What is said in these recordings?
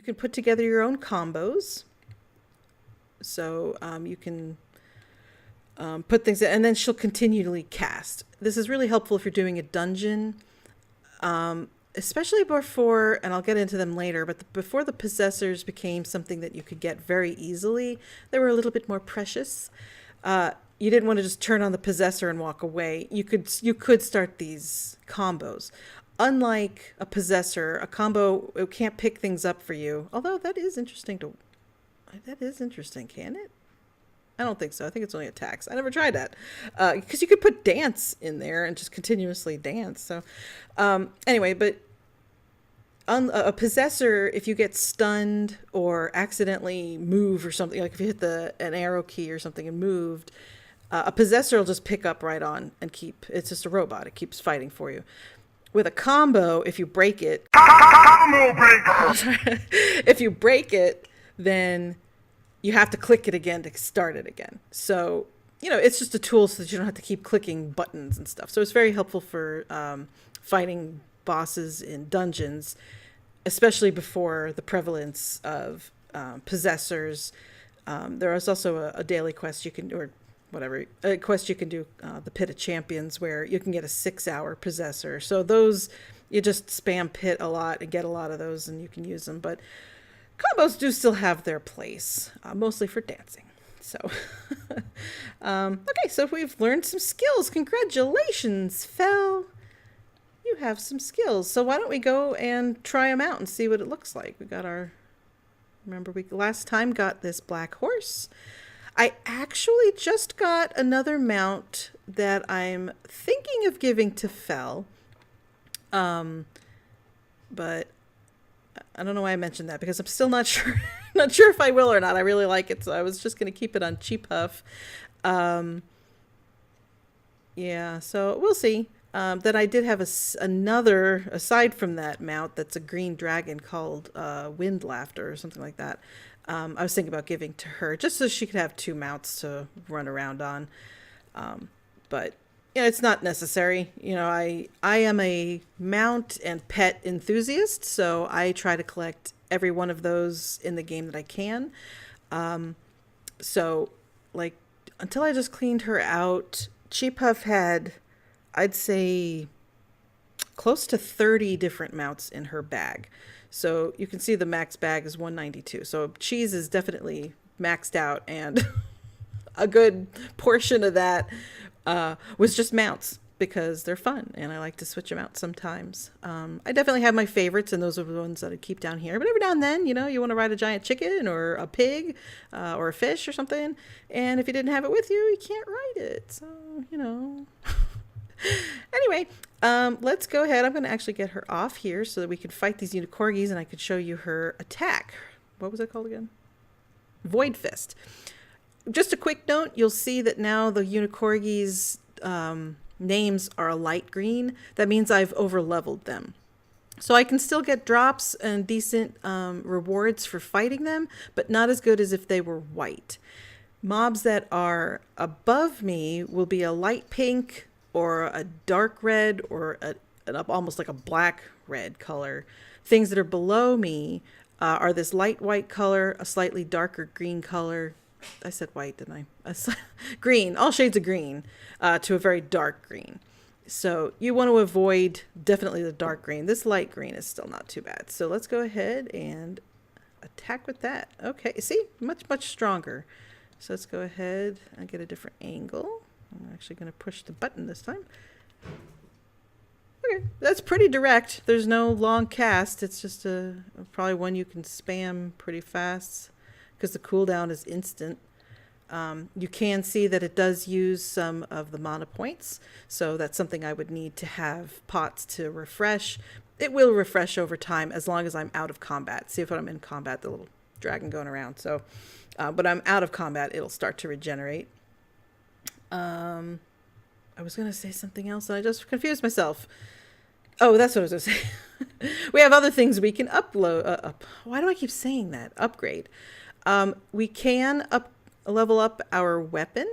You can put together your own combos. So you can put things in, and then she'll continually cast. This is really helpful if you're doing a dungeon, especially before, and I'll get into them later, but before the possessors became something that you could get very easily, they were a little bit more precious. You didn't want to just turn on the possessor and walk away. You could start these combos. Unlike a possessor, a combo, it can't pick things up for you. Although that is interesting, can it? I don't think so. I think it's only attacks. I never tried that. Because you could put dance in there and just continuously dance. So anyway, but a possessor, if you get stunned or accidentally move or something, like if you hit an arrow key or something and moved, a possessor will just pick up right on and it's just a robot. It keeps fighting for you. With a combo, if you break it, if you break it, then you have to click it again to start it again. So, it's just a tool so that you don't have to keep clicking buttons and stuff. So it's very helpful for fighting bosses in dungeons, especially before the prevalence of possessors. There is also a daily quest you can, or whatever, a quest you can do, the Pit of Champions, where you can get a 6-hour possessor. So those, you just spam Pit a lot and get a lot of those and you can use them. But combos do still have their place, mostly for dancing. So, okay, so we've learned some skills. Congratulations, Fel. You have some skills. So why don't we go and try them out and see what it looks like. We got remember we last time got this black horse. I actually just got another mount that I'm thinking of giving to Fel. But I don't know why I mentioned that, because I'm still not sure if I will or not. I really like it, so I was just going to keep it on Chipuff. Yeah, so we'll see. Then I did have another, aside from that mount, that's a green dragon called Wind Laughter or something like that. I was thinking about giving to her just so she could have 2 mounts to run around on. But it's not necessary. I am a mount and pet enthusiast, so I try to collect every one of those in the game that I can. So, like, until I just cleaned her out, Chipuff had, I'd say, close to 30 different mounts in her bag. So you can see the max bag is 192. So Cheese is definitely maxed out, and a good portion of that was just mounts, because they're fun and I like to switch them out sometimes. I definitely have my favorites, and those are the ones that I keep down here. But every now and then, you want to ride a giant chicken or a pig or a fish or something. And if you didn't have it with you, you can't ride it. So, Anyway, let's go ahead. I'm going to actually get her off here so that we can fight these unicorgis and I could show you her attack. What was it called again? Void Fist. Just a quick note, you'll see that now the unicorgis' names are a light green. That means I've over-leveled them. So I can still get drops and decent rewards for fighting them, but not as good as if they were white. Mobs that are above me will be a light pink or a dark red or almost like a black red color. Things that are below me are this light white color, a slightly darker green color. I said white, didn't I? Green, all shades of green, to a very dark green. So you want to avoid definitely the dark green. This light green is still not too bad. So let's go ahead and attack with that. Okay, see, much, much stronger. So let's go ahead and get a different angle. I'm actually going to push the button this time. Okay, that's pretty direct. There's no long cast. It's just probably one you can spam pretty fast because the cooldown is instant. You can see that it does use some of the mana points, so that's something I would need to have pots to refresh. It will refresh over time as long as I'm out of combat. See, if I'm in combat, the little dragon going around. So, but I'm out of combat, it'll start to regenerate. I was going to say something else and I just confused myself. Oh, that's what I was going to say. We have other things we can upload. Why do I keep saying that? Upgrade. We can level up our weapon,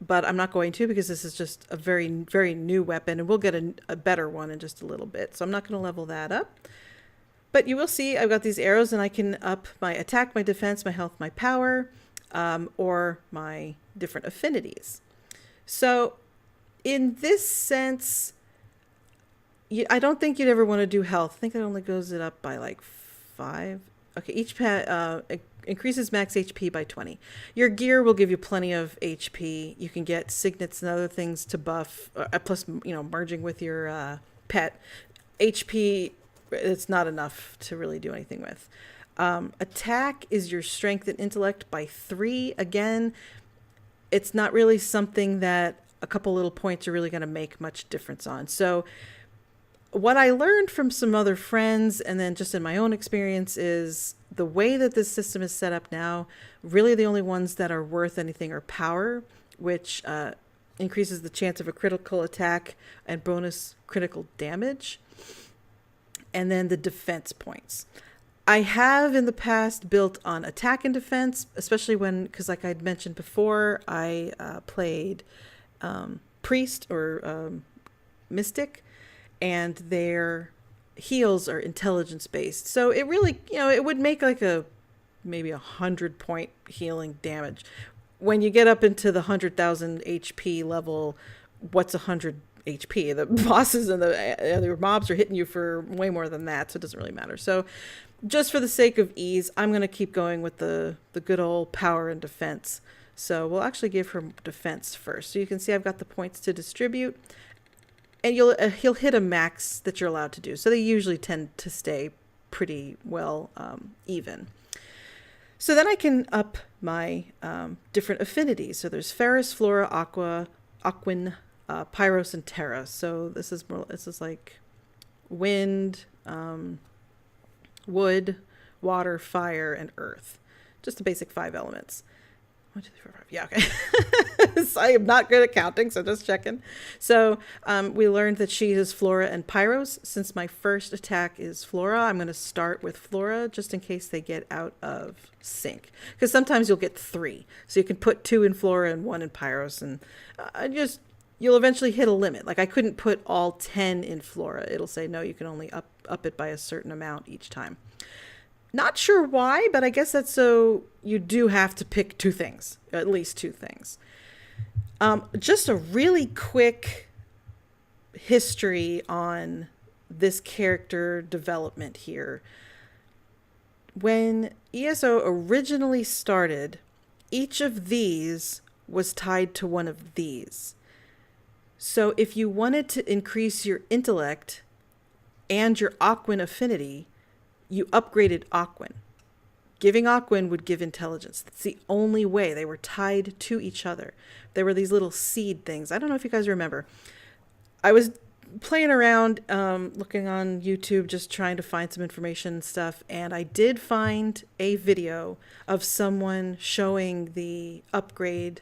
but I'm not going to because this is just a very, very new weapon, and we'll get a better one in just a little bit. So I'm not going to level that up. But you will see I've got these arrows, and I can up my attack, my defense, my health, my power, or my different affinities. So in this sense, I don't think you'd ever want to do health. I think that only goes it up by like 5. Okay, each increases max HP by 20. Your gear will give you plenty of HP. You can get signets and other things to buff, plus, merging with your pet. HP, it's not enough to really do anything with. Attack is your strength and intellect by 3. Again, it's not really something that a couple little points are really going to make much difference on. So what I learned from some other friends, and then just in my own experience, is the way that this system is set up now, really the only ones that are worth anything are power, which increases the chance of a critical attack and bonus critical damage, and then the defense points. I have in the past built on attack and defense, especially because like I'd mentioned before, I played priest or mystic, and their heals are intelligence based. So it really, it would make like maybe 100-point healing damage. When you get up into the 100,000 HP level, what's 100 HP? The bosses and the mobs are hitting you for way more than that, so it doesn't really matter. So just for the sake of ease, I'm going to keep going with the good old power and defense. So we'll actually give her defense first. So you can see I've got the points to distribute. And he'll hit a max that you're allowed to do. So they usually tend to stay pretty well even. So then I can up my different affinities. So there's Ferris, Flora, Aqua, Aquin, Pyros, and Terra. So this is like wind, wood, water, fire, and earth. Just the basic 5 elements. 1, 2, 3, 4, 5. Yeah, okay. So I am not good at counting, so just checking. So we learned that she is Flora and Pyros. Since my first attack is Flora, I'm going to start with Flora just in case they get out of sync. Because sometimes you'll get 3. So you can put 2 in Flora and 1 in Pyros, and you'll eventually hit a limit. Like I couldn't put all 10 in Flora. It'll say, no, you can only up it by a certain amount each time. Not sure why, but I guess that's so you do have to pick 2 things, at least 2 things. Just a really quick history on this character development here. When ESO originally started, each of these was tied to one of these. So if you wanted to increase your intellect and your Aquin affinity, you upgraded Aquin. Giving Aquin would give intelligence. That's the only way. They were tied to each other. There were these little seed things. I don't know if you guys remember. I was playing around, looking on YouTube, just trying to find some information and stuff, and I did find a video of someone showing the upgrade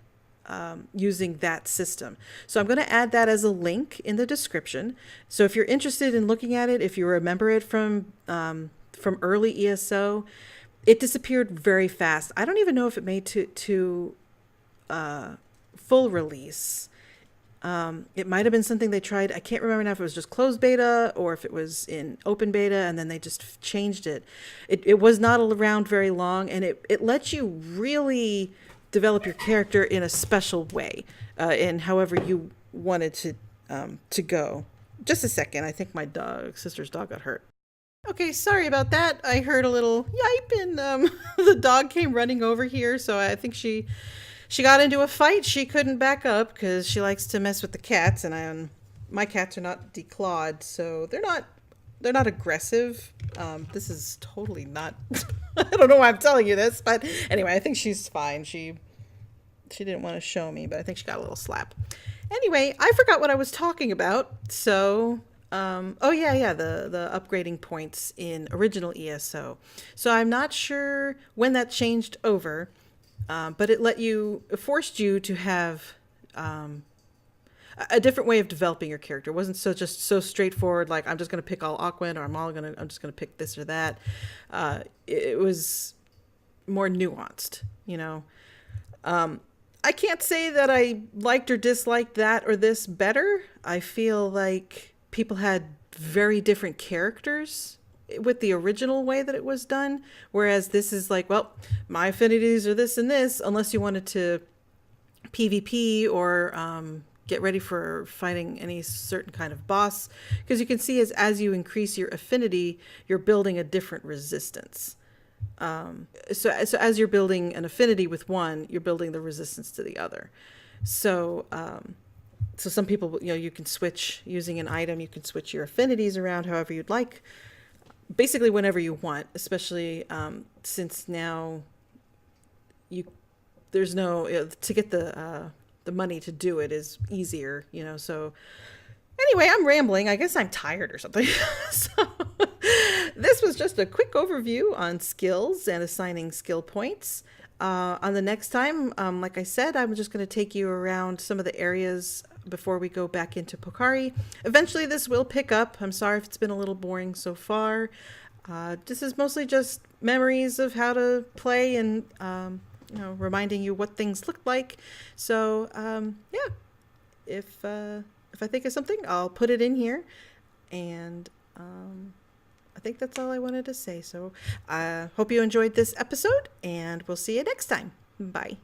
using that system. So I'm going to add that as a link in the description. So if you're interested in looking at it, if you remember it from early ESO, it disappeared very fast. I don't even know if it made to full release. It might have been something they tried. I can't remember now if it was just closed beta or if it was in open beta and then they just changed it. It was not around very long, and it lets you really develop your character in a special way, in however you wanted to go. Just a second. I think my sister's dog got hurt. Okay, sorry about that. I heard a little yipe, and the dog came running over here, so I think she got into a fight. She couldn't back up because she likes to mess with the cats, and my cats are not declawed, so they're not aggressive. This is totally not. I don't know why I'm telling you this, but anyway, I think she's fine. She didn't want to show me, but I think she got a little slap. Anyway, I forgot what I was talking about. So, the upgrading points in original ESO. So I'm not sure when that changed over, but it forced you to have a different way of developing your character. It wasn't so straightforward, like I'm just going to pick all Aquin, or I'm just going to pick this or that. It was more nuanced, I can't say that I liked or disliked that or this better. I feel like people had very different characters with the original way that it was done. Whereas this is like, well, my affinities are this and this, unless you wanted to PvP or get ready for fighting any certain kind of boss. Because you can see as you increase your affinity, you're building a different resistance. So as you're building an affinity with one, you're building the resistance to the other. So some people, you can switch using an item. You can switch your affinities around however you'd like, basically whenever you want. Especially since now there's no to get the money to do it is easier. So anyway, I'm rambling. I guess I'm tired or something. So this was just a quick overview on skills and assigning skill points. On the next time, like I said, I'm just going to take you around some of the areas before we go back into Pokari. Eventually this will pick up. I'm sorry if it's been a little boring so far. This is mostly just memories of how to play and, reminding you what things look like. So, yeah, if I think of something, I'll put it in here. And I think that's all I wanted to say. So I hope you enjoyed this episode, and we'll see you next time. Bye.